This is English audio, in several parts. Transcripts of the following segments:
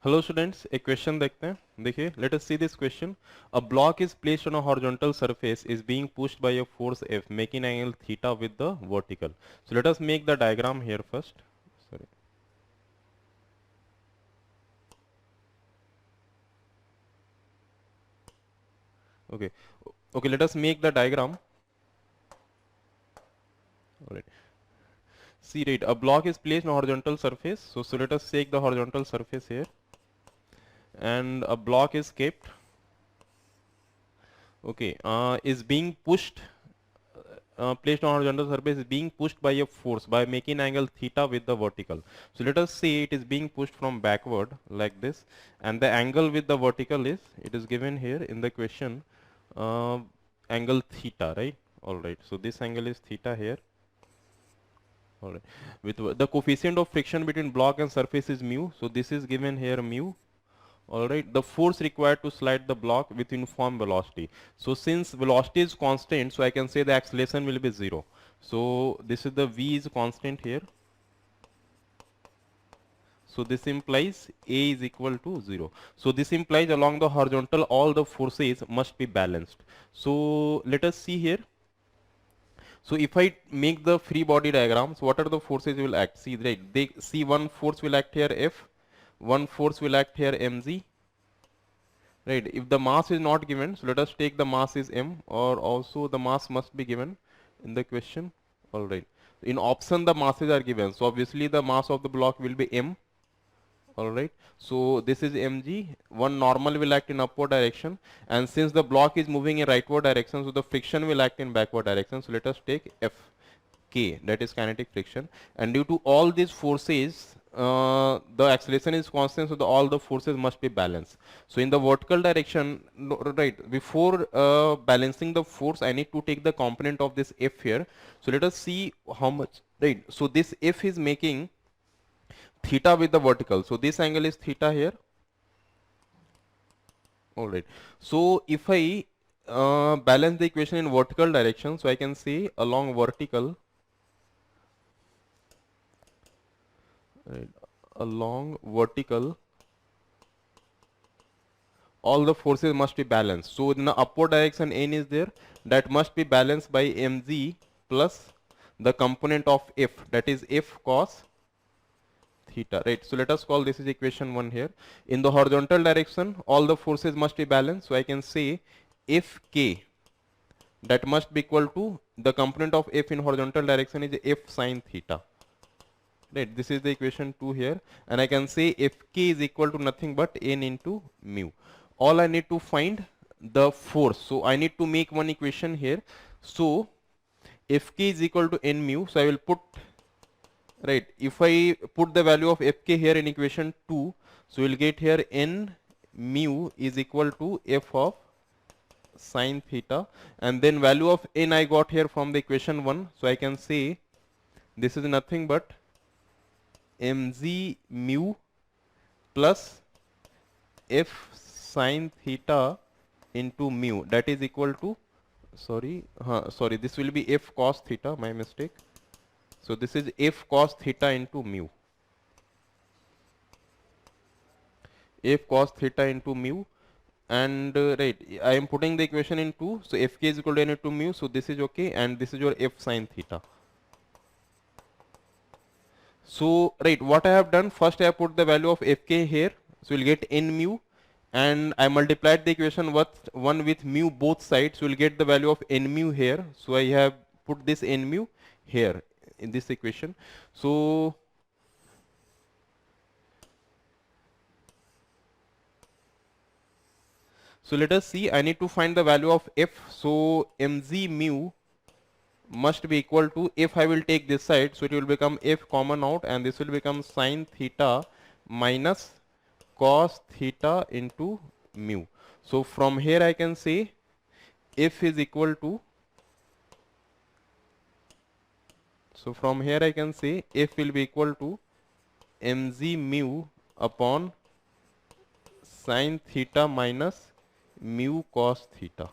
Hello students, एक question देखते हैं. देखिए, let us see this question. A block is placed on a horizontal surface is being pushed by a force F making angle theta with the vertical. So let us make the diagram here first. Sorry. Okay. Okay, let us make the diagram. Alright. See, right, a block is placed on a horizontal surface. So let us take the horizontal surface here, and a block is kept. Okay, is being pushed. Placed on horizontal surface is being pushed by a force by making angle theta with the vertical. So let us say it is being pushed from backward like this, and the angle with the vertical is, it is given here in the question, uh, angle theta, right? All right. So this angle is theta here. All right. With the coefficient of friction between block and surface is mu. So this is given here mu. Alright, the force required to slide the block with uniform velocity. So since velocity is constant, so I can say the acceleration will be 0. So this is the V is constant here. So this implies A is equal to 0. So this implies along the horizontal all the forces must be balanced. So let us see here. So if I make the free body diagram, so what are the forces will act? See, right, they see one force will act here F, one force will act here mg. Right, if the mass is not given, so let us take the mass is m, or also the mass must be given in the question. All right. In option the masses are given, so obviously the mass of the block will be m. All right. So this is mg. One normal will act in upward direction, and since the block is moving in rightward direction, so the friction will act in backward direction. So let us take F. K, that is kinetic friction, and due to all these forces the acceleration is constant, so all the forces must be balanced. So in the vertical direction, no, right, before balancing the force I need to take the component of this F here. So let us see how much, right. So this F is making theta with the vertical, so this angle is theta here. All right. So if I balance the equation in vertical direction, so I can say along vertical, right, along vertical all the forces must be balanced. So in the upward direction n is there, that must be balanced by mg plus the component of F, that is F cos theta, right. So let us call this is equation 1 here. In the horizontal direction all the forces must be balanced, so I can say Fk, that must be equal to the component of F in horizontal direction is F sin theta. Right, this is the equation 2 here, and I can say Fk is equal to nothing but n into mu. All I need to find the force, so I need to make one equation here. So Fk is equal to n mu, so I will put, right, if I put the value of Fk here in equation 2, so we'll get here n mu is equal to F of sin theta, and then value of n I got here from the equation 1, so I can say this is nothing but mg mu plus F sin theta into mu, that is equal to, sorry, this will be F cos theta, my mistake. So this is F cos theta into mu, F cos theta into mu, and right, I am putting the equation in 2, so Fk is equal to n into mu, so this is okay, and this is your F sin theta. So right, what I have done, first I have put the value of Fk here, so we'll get n mu, and I multiplied the equation with 1 with mu both sides, so we'll get the value of n mu here. So I have put this n mu here in this equation. So let us see, I need to find the value of F. So mg mu must be equal to, if I will take this side, so it will become F common out, and this will become sin theta minus cos theta into mu. So from here I can say F is equal to, so from here I can say F will be equal to mg mu upon sin theta minus mu cos theta.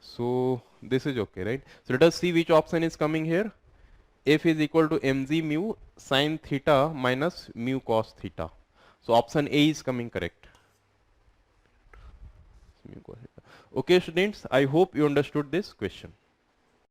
So this is okay, right? So let us see which option is coming here. F is equal to mg mu sin theta minus mu cos theta. So option A is coming correct. Okay students, I hope you understood this question.